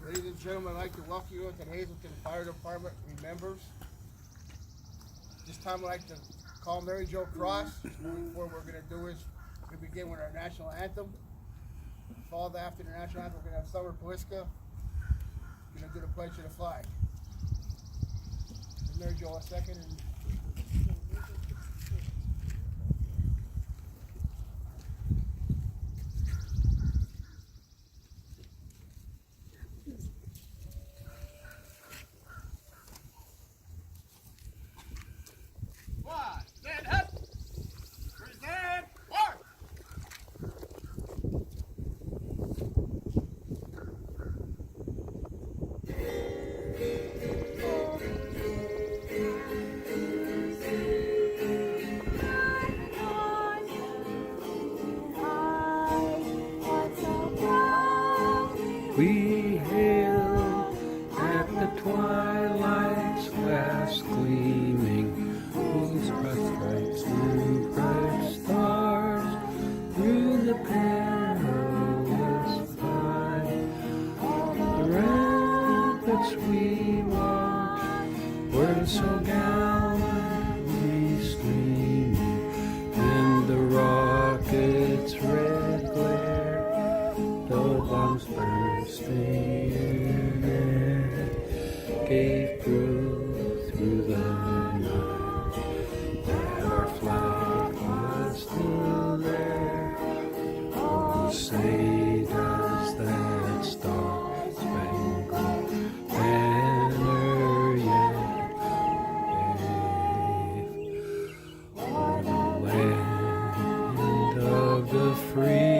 Ladies and gentlemen, I'd like to welcome you to the Hazleton Fire Department Remembers. This time I'd like to call Mary Jo Cross. Moving forward, what we're going to do is we begin with our national anthem. Followed after the national anthem, we're going to have Summer Poliska. We're going to do the pledge to the flag. Give Mary Jo a second. We hail at the twilight's last gleaming, whose breath through bright stars, through the perilous fight. The ramparts we watched were so gallantly streaming, and the rockets' red glare, the bombs bursting in air, gave proof through the night that our flag was still there. Oh, say does that star-spangled banner yet wave o'er the land of the free?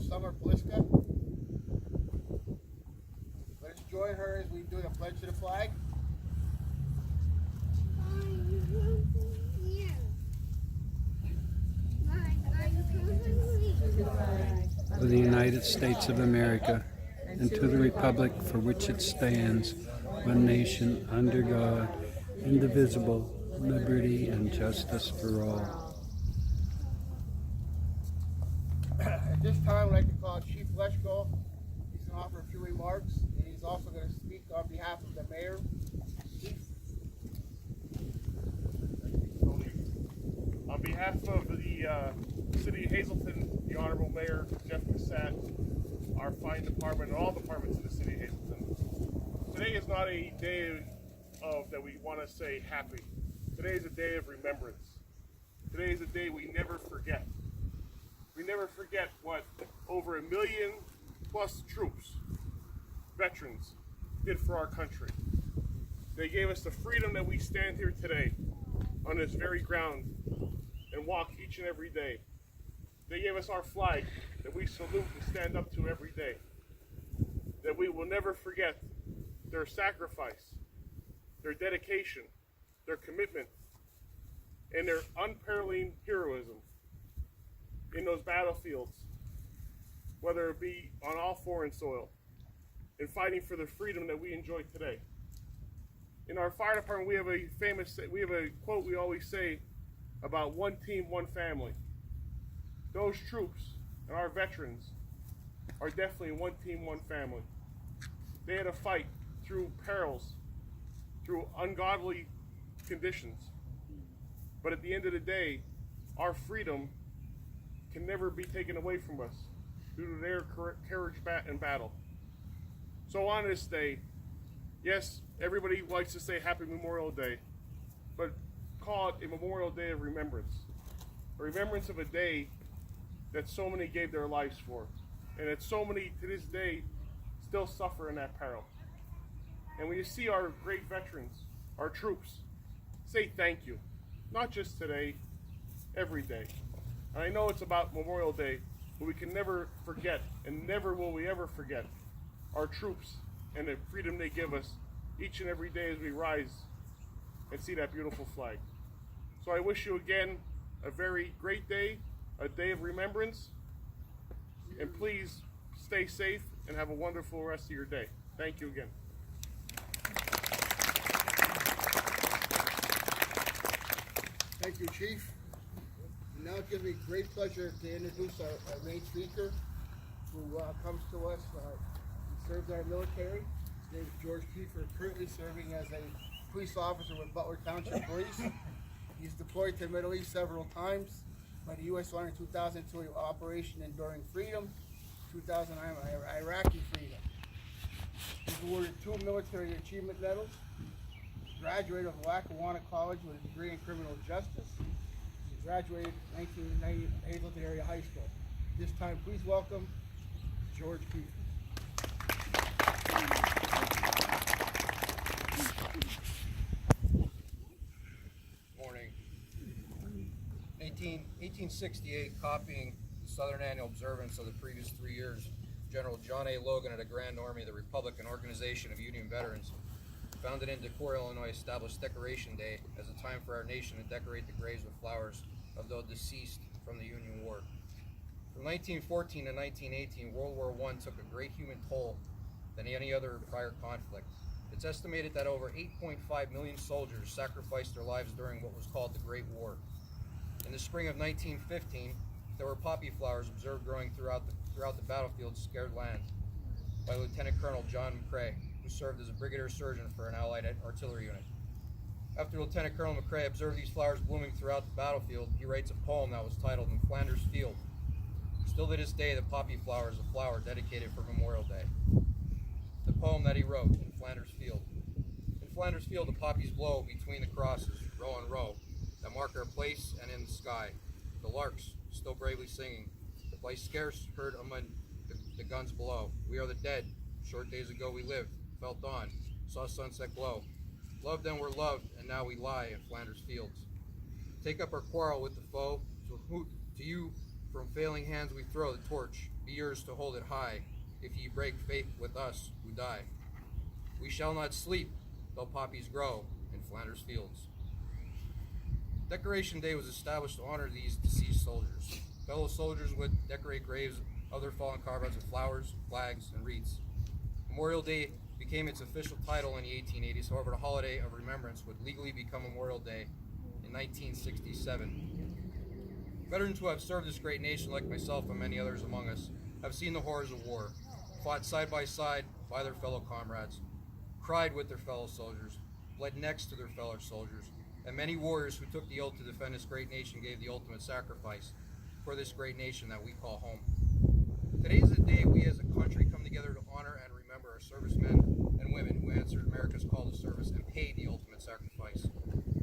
Summer Poliska. Let's join her as we do the pledge to the flag. Of the United States of America, and to the republic for which it stands, one nation, under God, indivisible, liberty and justice for all. At this time, I'd like to call Chief Leschko. He's going to offer a few remarks, and he's also going to speak on behalf of the mayor. Chief. On behalf of the City of Hazleton, the Honorable Mayor Jeff Cassett, our fine department, and all departments in the City of Hazleton, today is not a day of that we want to say happy. Today is a day of remembrance. Today is a day we never forget. We never forget what over 1 million plus troops, veterans, did for our country. They gave us the freedom that we stand here today on this very ground and walk each and every day. They gave us our flag that we salute and stand up to every day. That we will never forget their sacrifice, their dedication, their commitment, and their unparalleled heroism in those battlefields, whether it be on all foreign soil, in fighting for the freedom that we enjoy today. In our fire department, we have a quote we always say about one team, one family. Those troops and our veterans are definitely one team, one family. They had to fight through perils, through ungodly conditions. But at the end of the day, our freedom can never be taken away from us due to their courage in battle. So on this day, yes, everybody likes to say Happy Memorial Day, but call it a Memorial Day of remembrance. A remembrance of a day that so many gave their lives for, and that so many to this day still suffer in that peril. And when you see our great veterans, our troops, say thank you. Not just today, every day. And I know it's about Memorial Day, but we can never forget, and never will we ever forget, our troops and the freedom they give us each and every day as we rise and see that beautiful flag. So I wish you again a very great day, a day of remembrance, and please stay safe and have a wonderful rest of your day. Thank you again. Thank you, Chief. And now it gives me great pleasure to introduce our main speaker, who comes to us. He serves our military. His name is George Kiefer, currently serving as a police officer with Butler Township Police. He's deployed to the Middle East several times by the U.S. Army in 2002 Operation Enduring Freedom, 2009 Iraqi Freedom. He's awarded 2 military achievement medals. Graduated of Lackawanna College with a degree in criminal justice. He graduated in 1990 Hazleton Area High School. This time, please welcome George Kiefer. Morning. 1868, copying the Southern Annual Observance of the previous 3 years, General John A. Logan at a Grand Army of the Republican Organization of Union Veterans, founded in Decorah, Illinois, established Decoration Day as a time for our nation to decorate the graves with flowers of those deceased from the Union War. From 1914 to 1918, World War I took a great human toll than any other prior conflict. It's estimated that over 8.5 million soldiers sacrificed their lives during what was called the Great War. In the spring of 1915, there were poppy flowers observed growing throughout the battlefield's scared land by Lieutenant Colonel John McCrae, who served as a brigadier surgeon for an Allied artillery unit. After Lieutenant Colonel McCrae observed these flowers blooming throughout the battlefield, he writes a poem that was titled "In Flanders Field." Still to this day, the poppy flower is a flower dedicated for Memorial Day. The poem that he wrote, "In Flanders Field." In Flanders Field, the poppies blow between the crosses, row on row, that mark our place and in the sky. The larks still bravely singing, the place scarce heard among the guns below. We are the dead. Short days ago we lived, felt dawn, saw sunset glow. Loved and were loved, and now we lie in Flanders fields. Take up our quarrel with the foe. To you from failing hands we throw the torch. Be yours to hold it high, if ye break faith with us who die. We shall not sleep, though poppies grow in Flanders fields. Decoration Day was established to honor these deceased soldiers. Fellow soldiers would decorate graves of their fallen comrades with flowers, flags, and wreaths. Memorial Day became its official title in the 1880s. However, the holiday of remembrance would legally become Memorial Day in 1967. Veterans who have served this great nation, like myself and many others among us, have seen the horrors of war, fought side by side by their fellow comrades, cried with their fellow soldiers, bled next to their fellow soldiers, and many warriors who took the oath to defend this great nation gave the ultimate sacrifice for this great nation that we call home. Today is the day we as a country come together to honor and remember our servicemen and women who answered America's call to service and paid the ultimate sacrifice.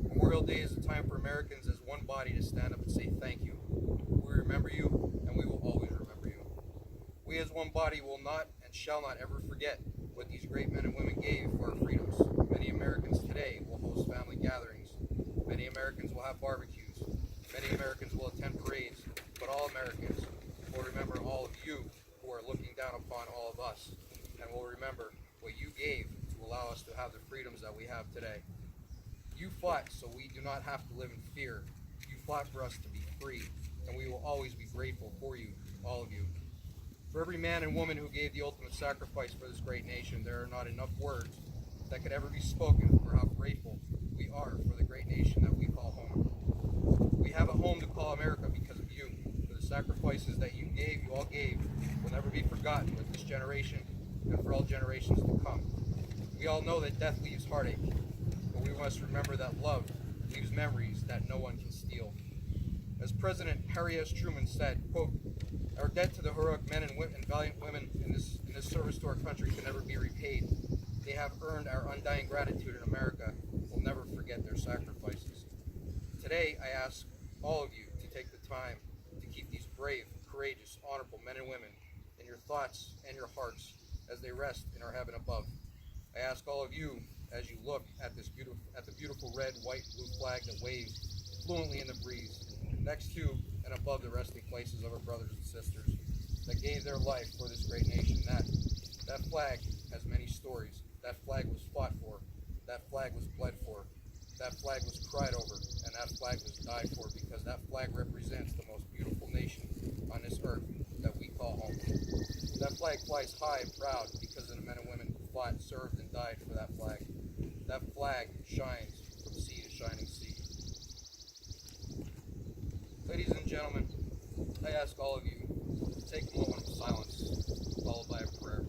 Memorial Day is a time for Americans as one body to stand up and say thank you. We remember you, and we will always remember you. We as one body will not and shall not ever forget what these great men and women gave for our freedoms. Many Americans today will host family gatherings. Many Americans will have barbecues. Many Americans will attend parades, but all Americans will remember all of you who are looking down upon all of us, and will remember what you gave to allow freedoms that we have today. You fought so we do not have to live in fear. You fought for us to be free, and we will always be grateful for you, all of you. For every man and woman who gave the ultimate sacrifice for this great nation, there are not enough words that could ever be spoken for how grateful we are for the great nation that we call home. We have a home to call America because of you. For the sacrifices that you all gave, will never be forgotten with this generation and for all generations to come. We all know that death leaves heartache, but we must remember that love leaves memories that no one can steal. As President Harry S. Truman said, quote, "Our debt to the heroic men and valiant women in this service to our country can never be repaid. They have earned our undying gratitude, in America will never forget their sacrifices." Today, I ask all of you to take the time to keep these brave, courageous, honorable men and women in your thoughts and your hearts as they rest in our heaven above. I ask all of you, as you look at the beautiful red, white, blue flag that waves fluently in the breeze, next to and above the resting places of our brothers and sisters that gave their life for this great nation. That flag has many stories. That flag was fought for. That flag was bled for. That flag was cried over, and that flag was died for, because that flag represents the most beautiful nation on this earth that we call home. That flag flies high and proud because of the men and women who fought, served, and died for that flag. That flag shines from sea to shining sea. Ladies and gentlemen, I ask all of you to take a moment of silence, followed by a prayer.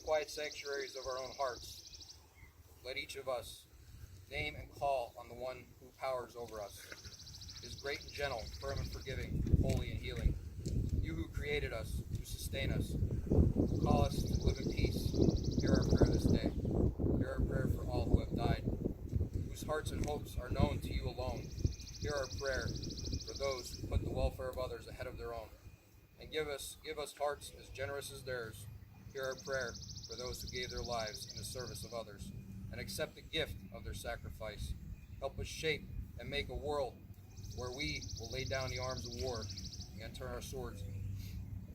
Quiet sanctuaries of our own hearts, let each of us name and call on the one who powers over us, is great and gentle, firm and forgiving, holy and healing. You who created us, who sustain us, who call us to live in peace, hear our prayer this day. Hear our prayer for all who have died, whose hearts and hopes are known to you alone. Hear our prayer for those who put the welfare of others ahead of their own, and give us hearts as generous as theirs. Hear our prayer for those who gave their lives in the service of others, and accept the gift of their sacrifice. Help us shape and make a world where we will lay down the arms of war and turn our swords.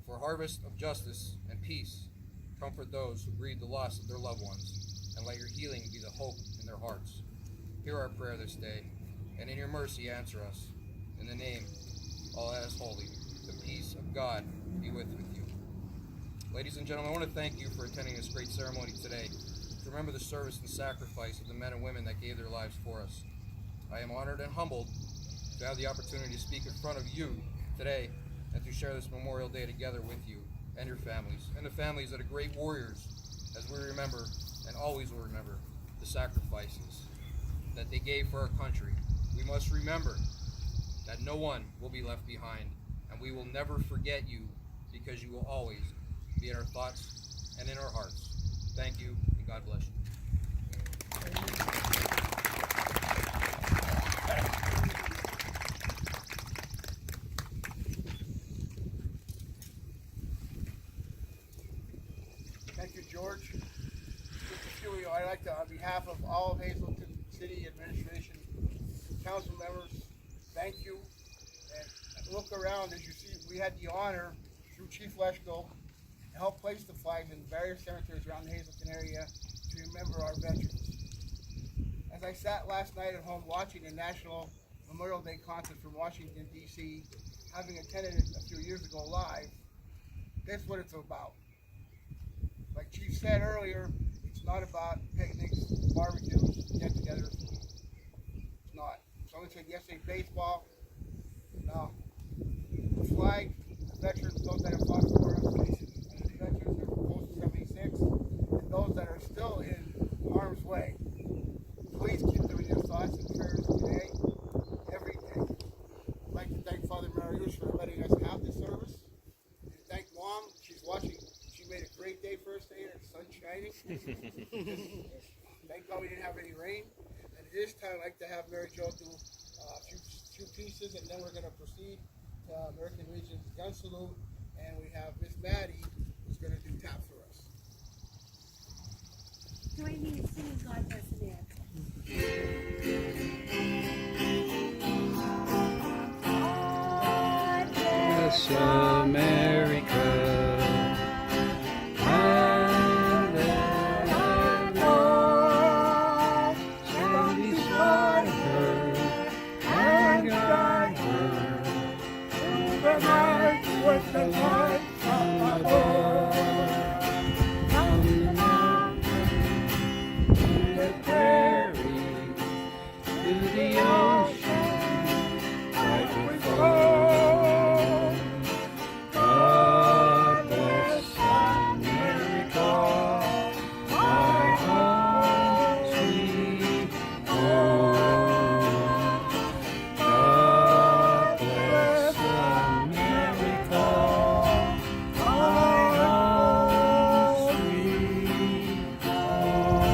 For harvest of justice and peace, comfort those who grieve the loss of their loved ones, and let your healing be the hope in their hearts. Hear our prayer this day, and in your mercy answer us. In the name, all that is holy, the peace of God be with you. Ladies and gentlemen, I want to thank you for attending this great ceremony today, to remember the service and sacrifice of the men and women that gave their lives for us. I am honored and humbled to have the opportunity to speak in front of you today and to share this Memorial Day together with you and your families, and the families of the great warriors, as we remember and always will remember the sacrifices that they gave for our country. We must remember that no one will be left behind, and we will never forget you, because you will always be in our thoughts and in our hearts. Thank you, and God bless you. Thank you, George. Mr. Shuey, I'd like to, on behalf of all of Hazleton City Administration, council members, thank you. And look around, as you see, we had the honor through Chief Leschko to help place the flags in various cemeteries around the Hazleton area to remember our veterans. As I sat last night at home watching the National Memorial Day concert from Washington, D.C., having attended it a few years ago live, that's what it's about. Like Chief said earlier, it's not about picnics, barbecues, get-togethers. It's not. Someone said yesterday baseball. No. The flag, the veterans, those that have fought for us, and the veterans that were post-76, and those that are still in harm's way. Please keep them in your thoughts and prayers today, every day. I'd like to thank Father Marius for letting us have this service. And thank Mom. She's watching. She made a great day for us today. The sun's shining. Thank God we didn't have any rain. And this time I'd like to have Mary Jo do a few pieces, and then we're going to proceed to American Legion's gun salute. And we have Miss Maddie, who's going to do tap for us. Join me in singing God Bless America. bless America. And let all stand beside her and guide her through the night with the light from above. From the mountain to the prairie to the ocean, right with gold. God bless America, my home sweet home. God bless America, my home sweet home.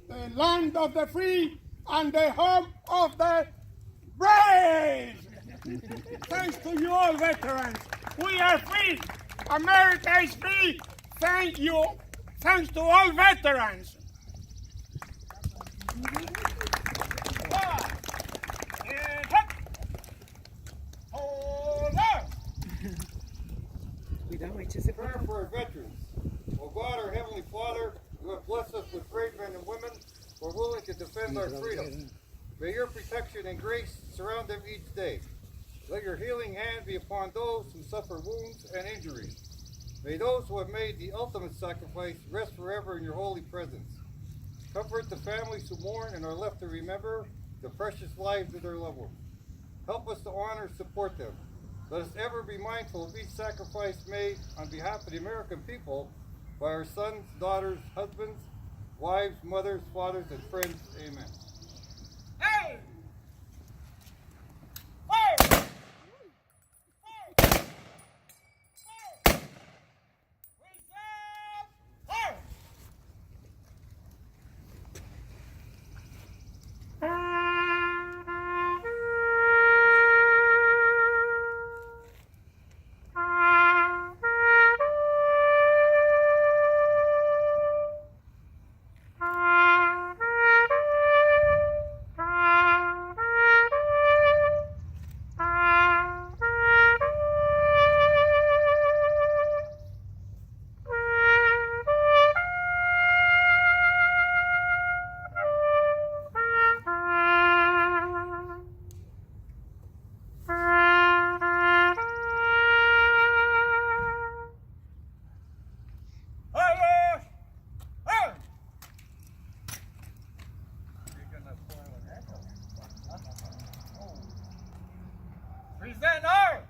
The land of the free and the home of the brave. Thanks to you all veterans. We are free. America is free. Thank you. Thanks to all veterans. Prayer for our veterans. O God, our Heavenly Father, you have blessed us with brave men and women who are willing to defend our freedom. May your protection and grace surround them each day. Let your healing hand be upon those who suffer wounds and injuries. May those who have made the ultimate sacrifice rest forever in your holy presence. Comfort the families who mourn and are left to remember the precious lives of their loved ones. Help us to honor and support them. Let us ever be mindful of each sacrifice made on behalf of the American people by our sons, daughters, husbands, wives, mothers, fathers, and friends. Amen. Hey! Hey! Present our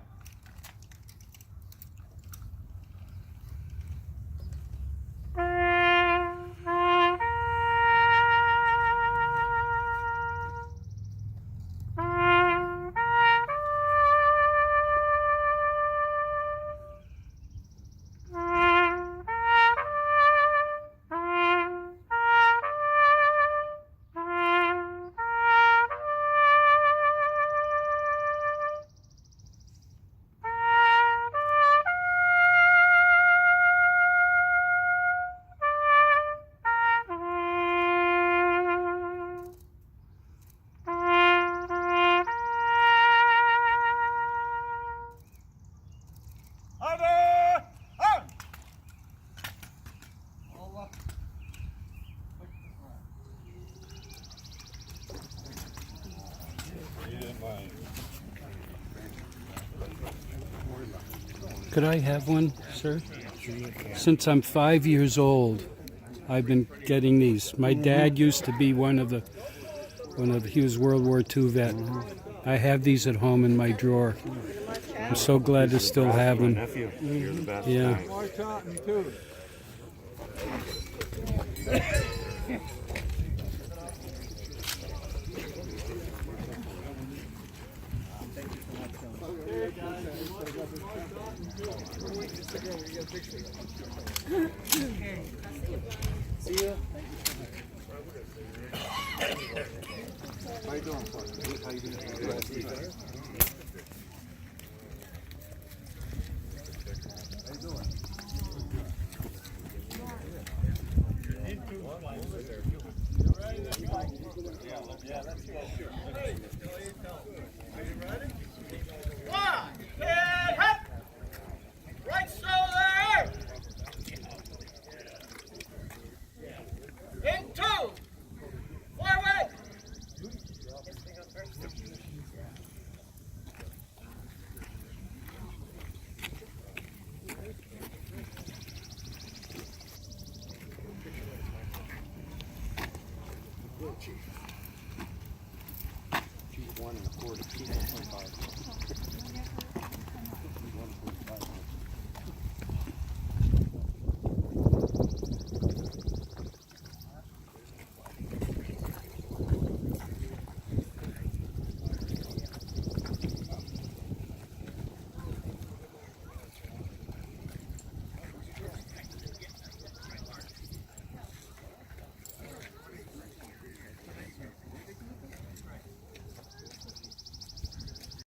Could I have one, sir? Since I'm 5 years old, I've been getting these. My dad used to be he was World War II vet. I have these at home in my drawer. I'm so glad to still have them. Yeah. See you. How you doing? How you doing? Yeah, let's go. One, stand up. Right shoulder. In two. Forward. Chief 1 and a quarter, Chief 1.5.